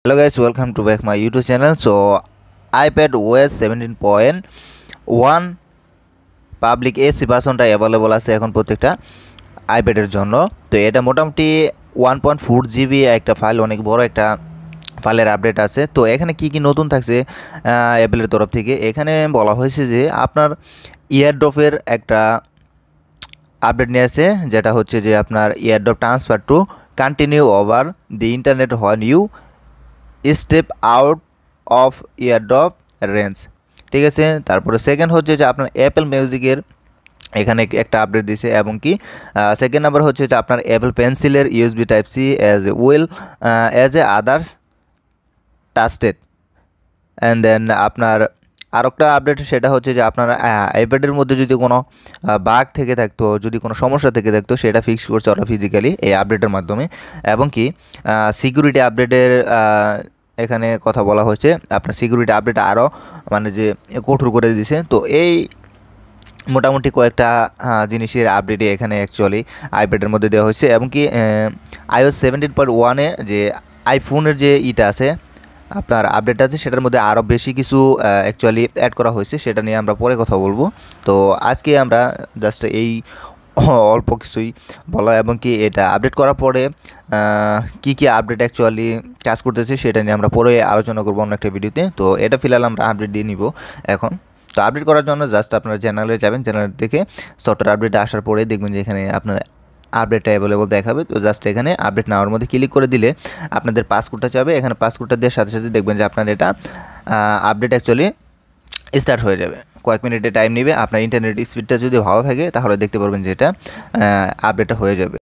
Hello guys, welcome to back my YouTube channel. So IPadOS 17.1 public এসি ভার্সনটা available আছে এখন প্রত্যেকটা আইপ্যাডের জন্য। তো এটা মোটামুটি 1.4 GB একটা ফাইল, অনেক বড় একটা ফাইলের আপডেট আছে। তো এখানে কি কি নতুন থাকছে অ্যাপেলের তরফ থেকে, এখানে বলা হয়েছে যে আপনার ইয়ারড্রপের একটা আপডেট নিয়ে আসে, যেটা হচ্ছে যে আপনার AirDrop transfer to continue over the internet when you step out of AirDrop range. ঠিক আছে, তারপরে সেকেন্ড হচ্ছে যে আপনার অ্যাপেল মিউজিকের এখানে একটা আপডেট দিয়েছে, এবং কি সেকেন্ড নাম্বার হচ্ছে যে আপনার অ্যাপেল পেন্সিলের USB Type-C as a others tested. And then আপনার আরেকটা আপডেট, সেটা হচ্ছে যে আপনার আইপ্যাডের মধ্যে যদি কোনো বাগ থেকে থাকতো, যদি কোনো সমস্যা থেকে থাকতো, সেটা ফিক্স করছে ওরা ফিজিক্যালি এই আপডেটের মাধ্যমে। এবং কি সিকিউরিটি আপডেটের এখানে কথা বলা হয়েছে, আপনার সিকিউরিটি আপডেট আরও মানে যে কঠোর করে দিয়েছে। তো এই মোটামুটি কয়েকটা জিনিসের আপডেটই এখানে অ্যাকচুয়ালি আইপ্যাডের মধ্যে দেওয়া হয়েছে। এবং কি iOS 17.1-এ যে আইফোনের যে ইটা আছে, আপনার আপডেট আছে, সেটার মধ্যে আরও বেশি কিছু অ্যাকচুয়ালি অ্যাড করা হয়েছে, সেটা নিয়ে আমরা পরে কথা বলবো। তো আজকে আমরা জাস্ট এই অল্প কিছুই বলা, এবং কি এটা আপডেট করার পরে কি কি আপডেট অ্যাকচুয়ালি কাজ করতেছে সেটা নিয়ে আমরা পরে আলোচনা করবো অন্য একটা ভিডিওতে। তো এটা ফিলহাল আমরা আপডেট দিয়ে নিব এখন। তো আপডেট করার জন্য জাস্ট আপনারা চ্যানেলে যাবেন, চ্যানেল থেকে সফটওয়্যার আপডেট আসার পরে দেখবেন যে এখানে আপনার আপডেটটা অ্যাভেলেবল দেখাবে। তো জাস্ট এখানে আপডেট নেওয়ার মধ্যে ক্লিক করে দিলে আপনাদের পাসওয়ার্ডটা চাবে, এখানে পাসওয়ার্ডটা দেওয়ার সাথে সাথে দেখবেন যে আপনার এটা আপডেট অ্যাকচুয়ালি স্টার্ট হয়ে যাবে। কয়েক মিনিটে টাইম নেবে। আপনার ইন্টারনেট স্পিডটা যদি ভালো থাকে তাহলে দেখতে পারবেন যে এটা আপডেটটা হয়ে যাবে।